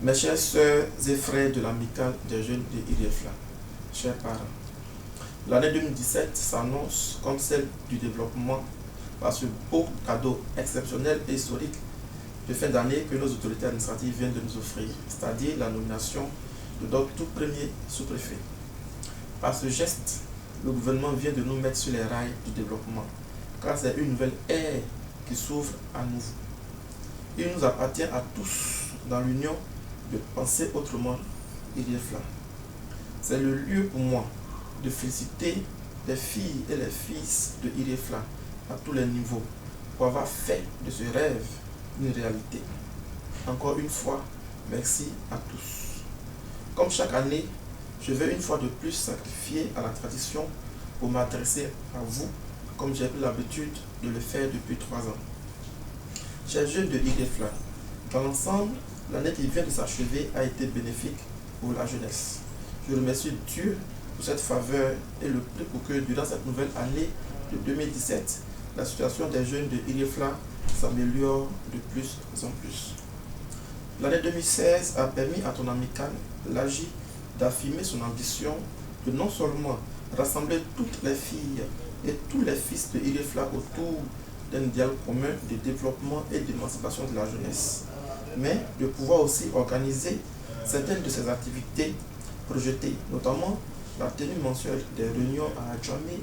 Mes chères sœurs et frères de l'amicale des jeunes de IREFLA, chers parents, l'année 2017 s'annonce comme celle du développement par ce beau cadeau exceptionnel et historique de fin d'année que nos autorités administratives viennent de nous offrir, c'est-à-dire la nomination de notre tout premier sous-préfet. Par ce geste, le gouvernement vient de nous mettre sur les rails du développement, car c'est une nouvelle ère qui s'ouvre à nouveau. Il nous appartient à tous, dans l'union, de penser autrement IREFLA. C'est le lieu pour moi de féliciter les filles et les fils de IREFLA à tous les niveaux pour avoir fait de ce rêve une réalité. Encore une fois, merci à tous. Comme chaque année, je vais une fois de plus sacrifier à la tradition pour m'adresser à vous, comme j'ai pris l'habitude de le faire depuis 3 ans. Chers jeunes de IREFLA, dans l'ensemble, l'année qui vient de s'achever a été bénéfique pour la jeunesse. Je remercie Dieu pour cette faveur et le prix pour que durant cette nouvelle année de 2017, la situation des jeunes de IREFLA s'améliore de plus en plus. L'année 2016 a permis à ton amicale, l'AJ, d'affirmer son ambition de non seulement rassembler toutes les filles et tous les fils de IREFLA autour d'un idéal commun de développement et d'émancipation de la jeunesse, mais de pouvoir aussi organiser certaines de ces activités projetées, notamment la tenue mensuelle des réunions à Adjamé,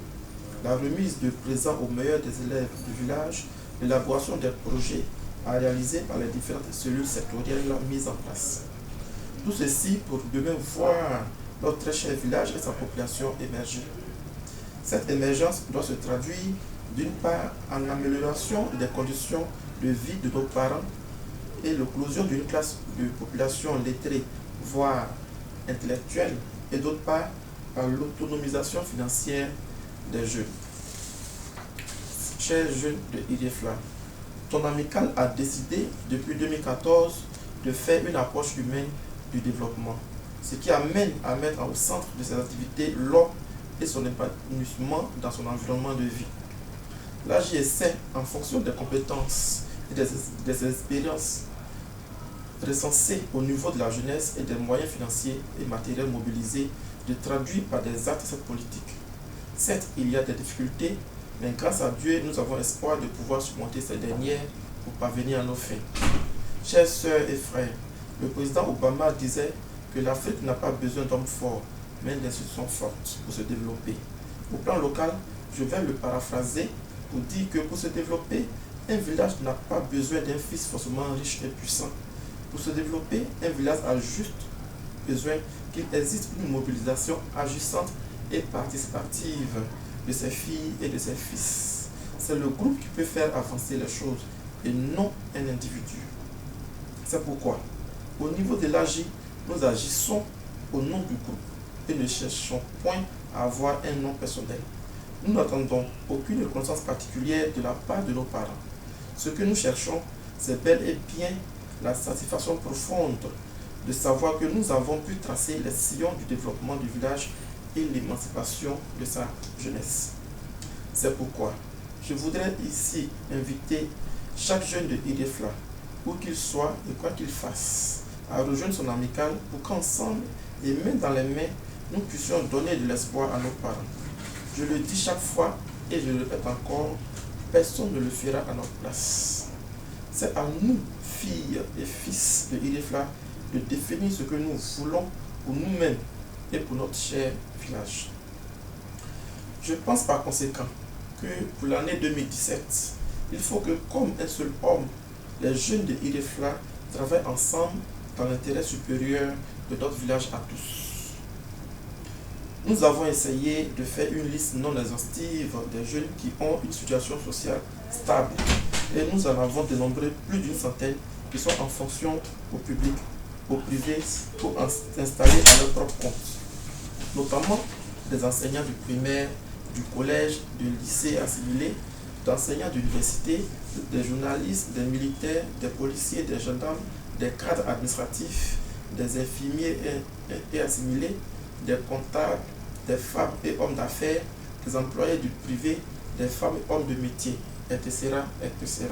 la remise de présents aux meilleurs des élèves du village, l'élaboration des projets à réaliser par les différentes cellules sectorielles mises en place. Tout ceci pour demain voir notre très cher village et sa population émerger. Cette émergence doit se traduire d'une part en amélioration des conditions de vie de nos parents et l'éclosion d'une classe de population lettrée, voire intellectuelle, et d'autre part par l'autonomisation financière des jeunes. Chers jeunes de IREFLA, ton amicale a décidé depuis 2014 de faire une approche humaine du développement, ce qui amène à mettre au centre de ses activités l'homme et son épanouissement dans son environnement de vie. L'AJ essaie, en fonction des compétences et des expériences recensées au niveau de la jeunesse et des moyens financiers et matériels mobilisés, de traduire par des actes cette politique. Certes, il y a des difficultés, mais grâce à Dieu, nous avons espoir de pouvoir surmonter ces dernières pour parvenir à nos fins. Chers sœurs et frères, le président Obama disait que l'Afrique n'a pas besoin d'hommes forts, mais d'institutions fortes pour se développer. Au plan local, je vais le paraphraser pour dire que pour se développer, un village n'a pas besoin d'un fils forcément riche et puissant. Pour se développer, un village a juste besoin qu'il existe une mobilisation agissante et participative de ses filles et de ses fils. C'est le groupe qui peut faire avancer les choses et non un individu. C'est pourquoi, au niveau de l'AJ, nous agissons au nom du groupe et ne cherchons point à avoir un nom personnel. Nous n'attendons aucune reconnaissance particulière de la part de nos parents. Ce que nous cherchons, c'est bel et bien la satisfaction profonde de savoir que nous avons pu tracer les sillons du développement du village et l'émancipation de sa jeunesse. C'est pourquoi je voudrais ici inviter chaque jeune de IREFLA, où qu'il soit et quoi qu'il fasse, à rejoindre son amicale pour qu'ensemble, et main dans les mains, nous puissions donner de l'espoir à nos parents. Je le dis chaque fois et je le répète encore, personne ne le fera à notre place. C'est à nous, filles et fils de IREFLA, de définir ce que nous voulons pour nous-mêmes et pour notre cher village. Je pense par conséquent que pour l'année 2017, il faut que, comme un seul homme, les jeunes de IREFLA travaillent ensemble dans l'intérêt supérieur de notre village à tous. Nous avons essayé de faire une liste non exhaustive des jeunes qui ont une situation sociale stable et nous en avons dénombré plus d'une centaine qui sont en fonction au public, au privé pour s'installer à leur propre compte, notamment des enseignants du primaire, du collège, du lycée assimilés, d'enseignants d'université, des journalistes, des militaires, des policiers, des gendarmes, des cadres administratifs, des infirmiers et assimilés, des comptables, des femmes et hommes d'affaires, des employés du privé, des femmes et hommes de métier, etc., etc.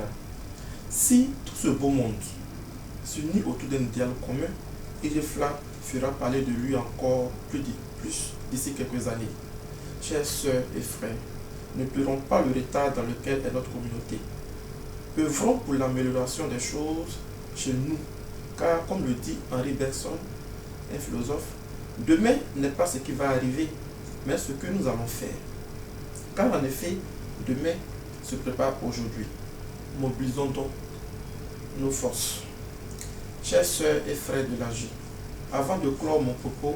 Si tout ce beau monde s'unit autour d'un idéal commun, Idefla fera parler de lui encore plus d'ici quelques années. Chers sœurs et frères, ne pleurons pas le retard dans lequel est notre communauté. Œuvrons pour l'amélioration des choses chez nous, car comme le dit Henri Bergson, un philosophe, demain n'est pas ce qui va arriver, mais ce que nous allons faire. Car en effet, demain se prépare aujourd'hui. Mobilisons donc nos forces. Chers sœurs et frères de l'AJ, avant de clore mon propos,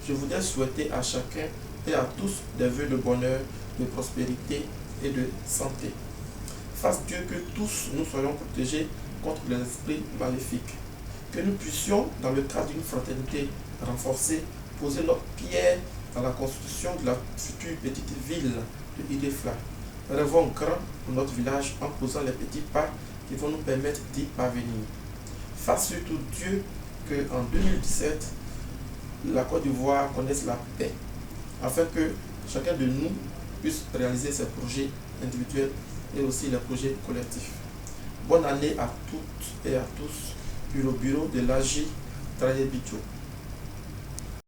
je voudrais souhaiter à chacun et à tous des vœux de bonheur, de prospérité et de santé. Fasse Dieu que tous nous soyons protégés contre les esprits maléfiques. Que nous puissions, dans le cadre d'une fraternité renforcée, poser notre pierre dans la construction de la future petite ville de Idefla. Rêvons grand pour notre village en posant les petits pas qui vont nous permettre d'y parvenir. Fasse surtout Dieu qu'en 2017, la Côte d'Ivoire connaisse la paix, afin que chacun de nous puisse réaliser ses projets individuels et aussi les projets collectifs. Bonne année à toutes et à tous, bureau de l'AJ Traye Bidjo.